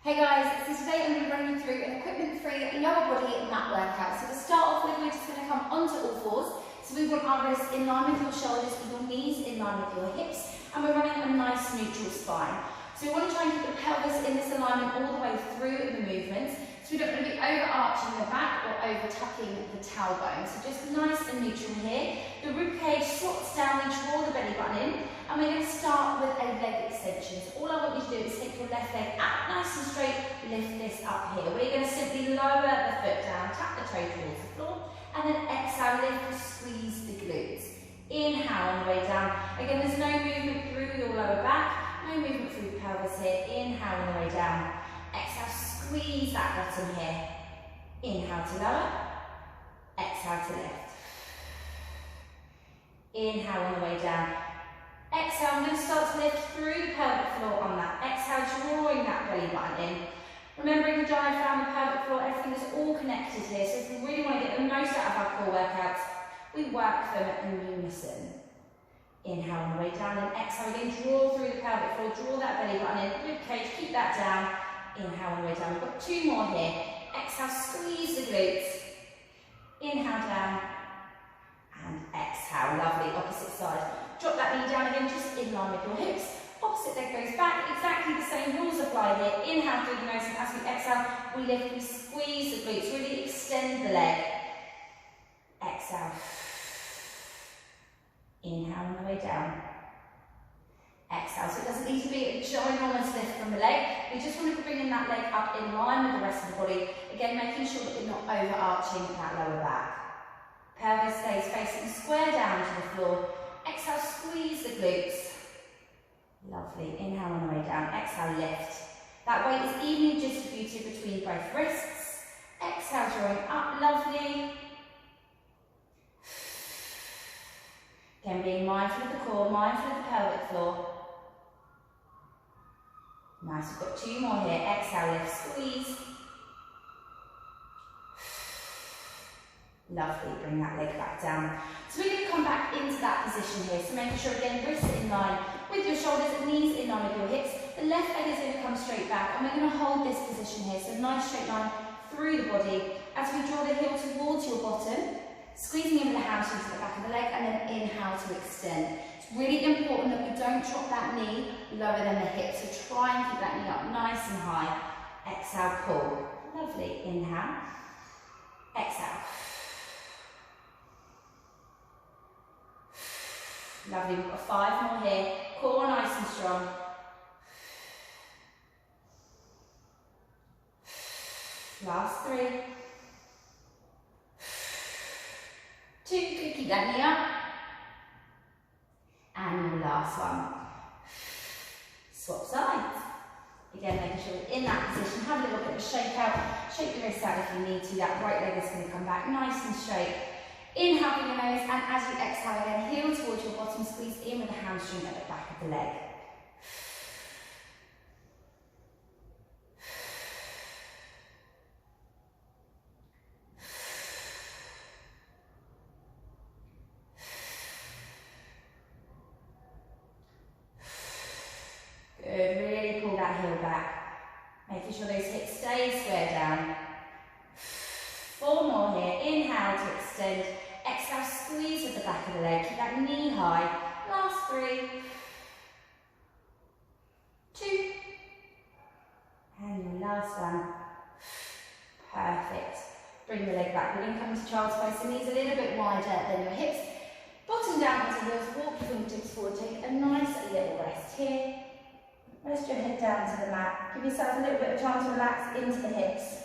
Hey guys, so today I'm going to run you through an equipment-free lower body mat workout. So to start off with, we're just going to come onto all fours. So we want our wrists in line with your shoulders, with your knees in line with your hips, and we're running a nice neutral spine. So we want to try and keep the pelvis in this alignment all the way through the movements. So we don't want to be overarching the back or over tucking the tailbone. So just nice and neutral here. The rib cage slots down, we draw the belly button in, and we're going to start with a leg extension. So all I want you to do is take your left leg out nice and straight, lift this up here. We're going to simply lower the foot down, tap the toe towards the floor, and then exhale, lift and squeeze the glutes. Inhale on the way down. Again, there's no movement through your lower back, no movement through the pelvis here. Inhale on the way down. Exhale, squeeze that bottom here. Inhale to lower, exhale to lift. Inhale on the way down. Exhale, I'm going to start to lift through the pelvic floor on that. Exhale, drawing that belly button in. Remembering the diaphragm, the pelvic floor, everything is all connected here. So if we really want to get the most out of our core workouts, we work them in unison. Inhale on the way down, and exhale again, draw through the pelvic floor, draw that belly button in, rib cage, keep that down. Inhale on the way down. We've got two more here. Exhale, squeeze the glutes. Inhale down, and exhale. Lovely, opposite side. Drop that knee down again, just in line with your hips. Opposite leg goes back, exactly the same rules apply here. Inhale through the nose, and as we exhale, we lift, we squeeze the glutes, really extend the leg. Exhale. Inhale on the way down. Exhale, so it doesn't need to be a ginormous lift from the leg. We just want to bring that leg up in line with the rest of the body. Again, making sure that we're not overarching that lower back. Pelvis stays facing square down to the floor. Exhale, squeeze the glutes. Lovely. Inhale on the way down. Exhale, lift. That weight is evenly distributed between both wrists. Exhale, drawing up. Lovely. Again, being mindful of the core, mindful of the pelvic floor. Nice. We've got two more here. Exhale, lift, squeeze. Lovely, bring that leg back down. So we're going to come back into that position here. So making sure again, wrists in line with your shoulders, knees in line with your hips. The left leg is going to come straight back, and we're going to hold this position here. So nice straight line through the body. As we draw the heel towards your bottom, squeezing in with the hamstrings to the back of the leg, and then inhale to extend. It's really important that we don't drop that knee lower than the hip. So try and keep that knee up nice and high. Exhale, pull. Lovely. Inhale. Exhale. Lovely, we've got five more here. Core nice and strong. Last three. Two, good, keep that knee up. And the last one. Swap sides. Again, making sure we're in that position. Have a little bit of a shake out. Shake the wrists out if you need to. That right leg is going to come back nice and straight. Inhale through your nose, and as you exhale again, heel towards your bottom, squeeze in with the hamstring at the back of the leg. Good, really pull that heel back. Making sure those hips stay square down. Four more here. Inhale to extend. Exhale, squeeze with the back of the leg. Keep that knee high. Last three. Two. And your last one. Perfect. Bring the leg back. We're going to come into child's pose. So knees a little bit wider than your hips. Bottom down onto heels. Walk your fingertips forward. Take a nice little rest here. Rest your head down to the mat. Give yourself a little bit of time to relax into the hips.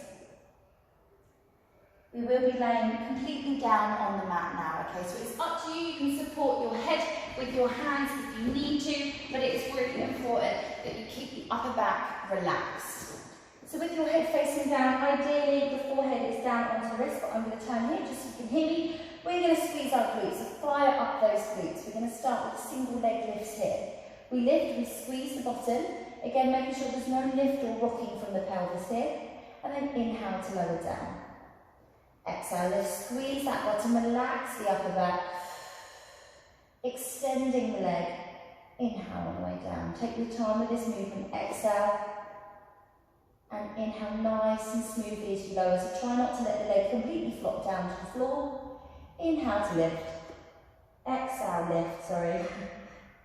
We will be laying completely down on the mat now, okay? So it's up to you. You can support your head with your hands if you need to, but it is really important that you keep the upper back relaxed. So with your head facing down, ideally the forehead is down onto the wrist, but I'm going to turn here just so you can hear me. We're going to squeeze our glutes, so fire up those glutes. We're going to start with single leg lifts here. We lift, we squeeze the bottom, again making sure there's no lift or rocking from the pelvis here, and then inhale to lower down. Exhale, lift, squeeze that bottom, relax the upper back. Extending the leg. Inhale on the way down. Take your time with this movement. Exhale. inhale nice and smoothly as you lower. So try not to let the leg completely flop down to the floor. Inhale to lift. Exhale, lift, sorry.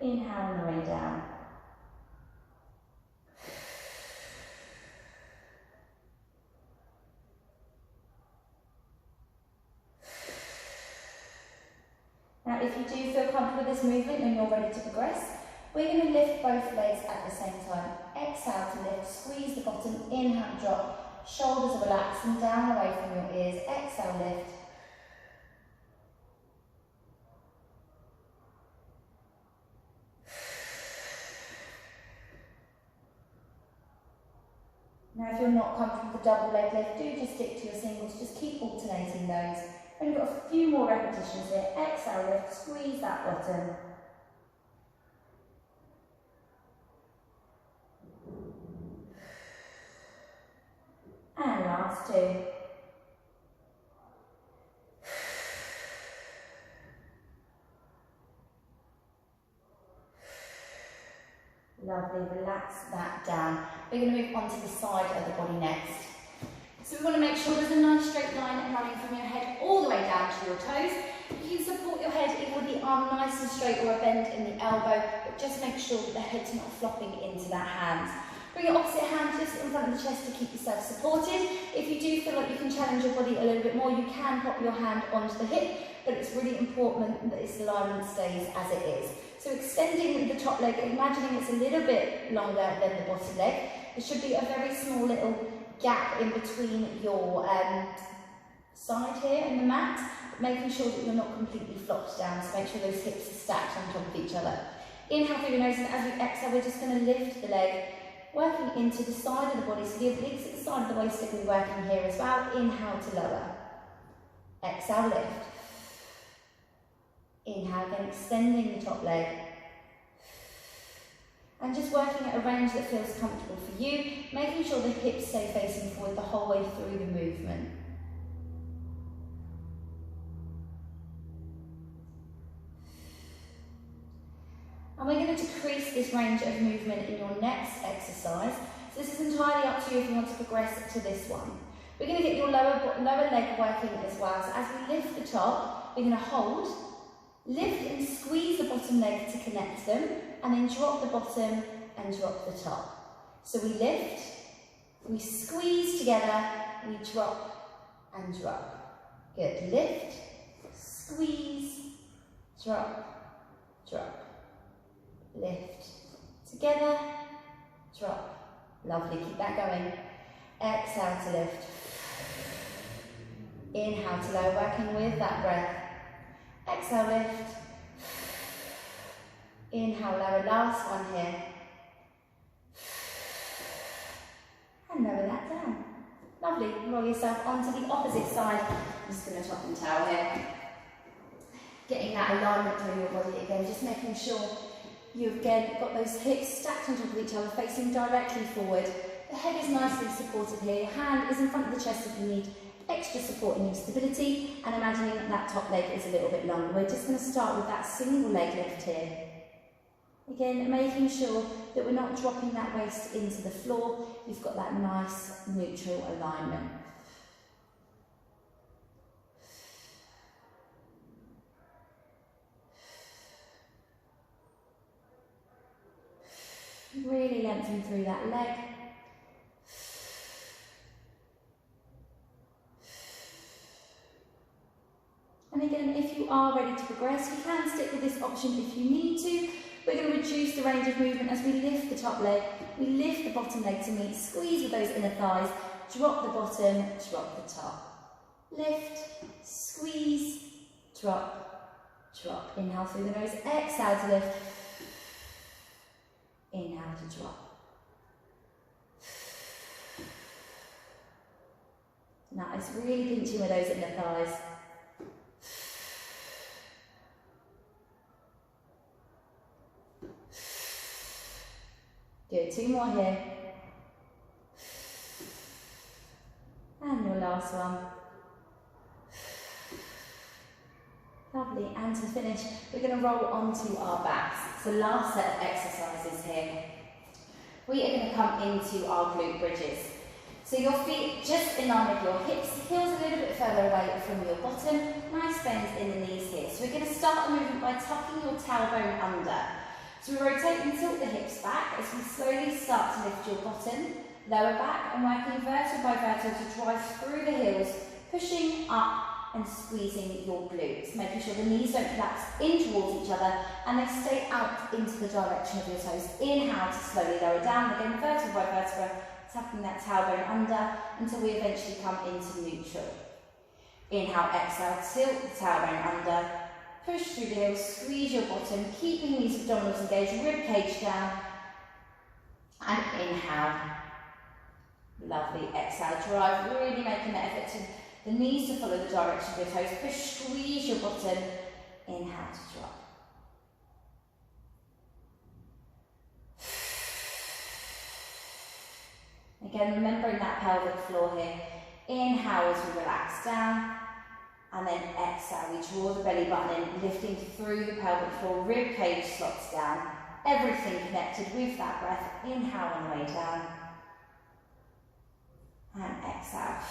Inhale on the way down. Now, if you do feel comfortable with this movement and you're ready to progress, we're going to lift both legs at the same time. Exhale to lift, squeeze the bottom, inhale, drop, shoulders are relaxed and down away from your ears. Exhale, lift. Now, if you're not comfortable with the double leg lift, do just stick to your singles, just keep alternating those. And you've got a few more repetitions here. Exhale, lift, squeeze that bottom. And last two. Lovely, relax that down. We're going to move on to the side of the body next. So we want to make sure there's a nice straight line running from your head all the way down to your toes. You can support your head either with the arm nice and straight or a bend in the elbow, but just make sure that the head's not flopping into that hand. Bring your opposite hand just in front of the chest to keep yourself supported. If you do feel like you can challenge your body a little bit more, you can pop your hand onto the hip, but it's really important that its alignment stays as it is. So extending the top leg, imagining it's a little bit longer than the bottom leg. There should be a very small little gap in between your side here and the mat, making sure that you're not completely flopped down, so make sure those hips are stacked on top of each other. Inhale through your nose, and as we exhale, we're just going to lift the leg, working into the side of the body, so the obliques at the side of the waist are going to be working here as well. Inhale to lower. Exhale, lift. Inhale, again, extending the top leg. And just working at a range that feels comfortable for you, making sure the hips stay facing forward the whole way through the movement. And we're going to decrease this range of movement in your next exercise. So this is entirely up to you if you want to progress to this one. We're going to get your lower leg working as well. So as we lift the top, we're going to hold, lift and squeeze the bottom leg to connect them, and then drop the bottom and drop the top. So we lift, we squeeze together, we drop and drop. Good. Lift, squeeze, drop, drop. Lift, together, drop. Lovely, keep that going. Exhale to lift. Inhale to lower, working with that breath. Exhale, lift. Inhale, lower, last one here. And lower that down. Lovely, roll yourself onto the opposite side. I'm just going to top and towel here. Getting that alignment through your body again, just making sure you've again got those hips stacked on top of each other, facing directly forward. The head is nicely supported here. Your hand is in front of the chest if you need extra support in your stability, and imagining that that top leg is a little bit longer. We're just going to start with that single leg lift here. Again, making sure that we're not dropping that waist into the floor. You've got that nice neutral alignment. Really lengthen through that leg. And again, if you are ready to progress, you can stick with this option if you need to. We're going to reduce the range of movement as we lift the top leg, we lift the bottom leg to meet, squeeze with those inner thighs, drop the bottom, drop the top. Lift, squeeze, drop, drop. Inhale through the nose, exhale to lift. Inhale to drop. Nice, really pinching with those inner thighs. Good, two more here. And your last one. Lovely, and to finish, we're going to roll onto our backs. So last set of exercises here. We are going to come into our glute bridges. So your feet just in line with your hips, heels a little bit further away from your bottom, nice bend in the knees here. So we're going to start the movement by tucking your tailbone under. So we rotate and tilt the hips back as we slowly start to lift your bottom, lower back, and working vertebra by vertebra to drive through the heels, pushing up and squeezing your glutes, making sure the knees don't collapse in towards each other and they stay out into the direction of your toes. Inhale to slowly lower down, again vertebra by vertebra, tucking that tailbone under until we eventually come into neutral. Inhale, exhale, tilt the tailbone under, push through the heels, squeeze your bottom, keeping these abdominals engaged, rib cage down, and inhale. Lovely, exhale, drive, really making the effort to the knees to follow the direction of your toes, push, squeeze your bottom, inhale to drop. Again, remembering that pelvic floor here. Inhale as we relax down, and then exhale, we draw the belly button in, lifting through the pelvic floor, rib cage slots down, everything connected with that breath. Inhale on the way down, and exhale.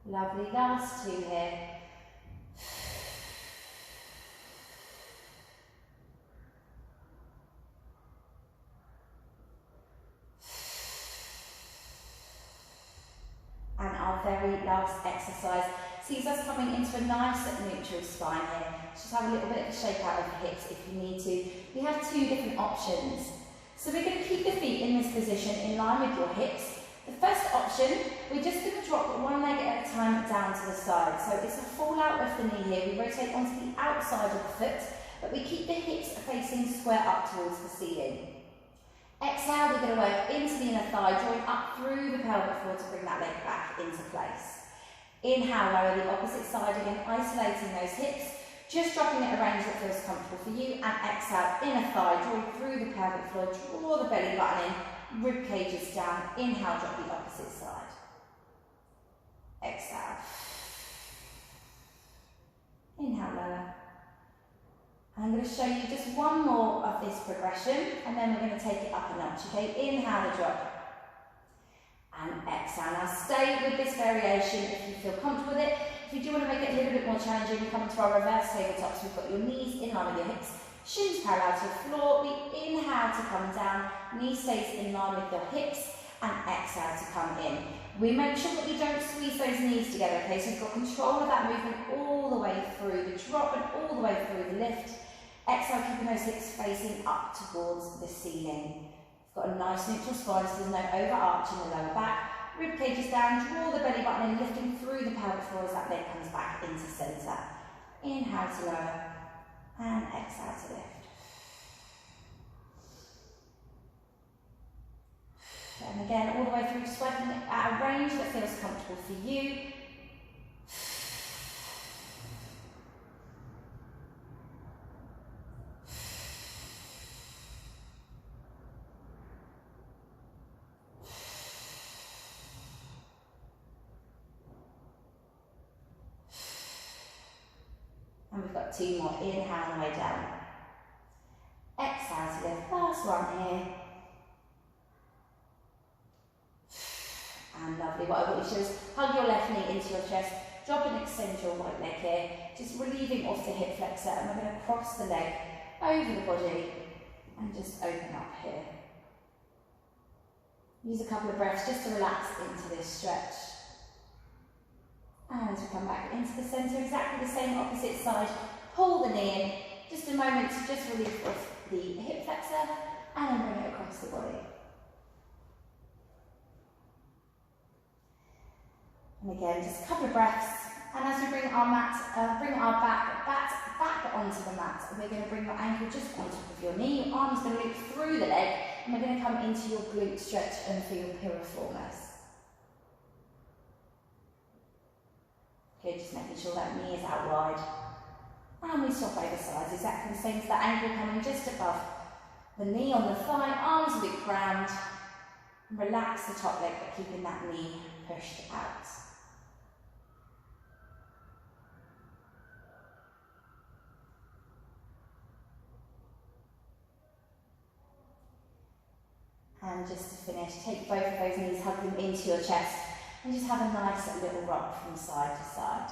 Lovely, last two here. And our very last exercise sees us coming into a nice neutral spine here. Just have a little bit of a shake out of the hips if you need to. We have two different options. So we're going to keep the feet in this position in line with your hips. The first option, we're just going to drop one leg at a time down to the side. So it's a fall out of the knee here. We rotate onto the outside of the foot, but we keep the hips facing square up towards the ceiling. Exhale, we're going to work into the inner thigh, drawing up through the pelvic floor to bring that leg back into place. Inhale, lower the opposite side again, isolating those hips, just dropping at a range that feels comfortable for you. And exhale, inner thigh, drawing through the pelvic floor, draw the belly button in, rib cages down, inhale, drop the opposite side. Exhale. Inhale, lower. And I'm going to show you just one more of this progression, and then we're going to take it up a notch, okay? Inhale to drop. And exhale. Now stay with this variation if you feel comfortable with it. If you do want to make it a little bit more challenging, we come into our reverse tabletops. We've got your knees in line with your hips, shins parallel to the floor. We inhale to come down, knee stays in line with your hips, and exhale to come in. We make sure that we don't squeeze those knees together, okay? So we've got control of that movement all the way through the drop and all the way through the lift. Exhale, keeping those hips facing up towards the ceiling. We've got a nice neutral spine, so there's no overarch in the lower back. Rib cages down, draw the belly button in, lifting through the pelvic floor as that leg comes back into centre. Inhale to lower, and exhale to lift. And again, all the way through, just working at a range that feels comfortable for you. And we've got two more. Inhale on the way down. Exhale to lift. Last one here. And lovely. What I want you to do is hug your left knee into your chest, drop and extend your right leg here, just relieving off the hip flexor, and we're going to cross the leg over the body and just open up here. Use a couple of breaths just to relax into this stretch. And as we come back into the centre, exactly the same opposite side, pull the knee in, just a moment to just relieve off the hip flexor, and then bring it across the body. And again, just a couple of breaths, and as we bring our back onto the mat, we're going to bring your ankle just on top of your knee, your arm's going to loop through the leg, and we're going to come into your glute stretch and for your piriformis. Good, just making sure that knee is out wide. And we swap over sides, exactly the same as the ankle coming just above the knee on the thigh, arms a bit round. And relax the top leg, but keeping that knee pushed out. And just to finish, take both of those knees, hug them into your chest, and just have a nice little rock from side to side.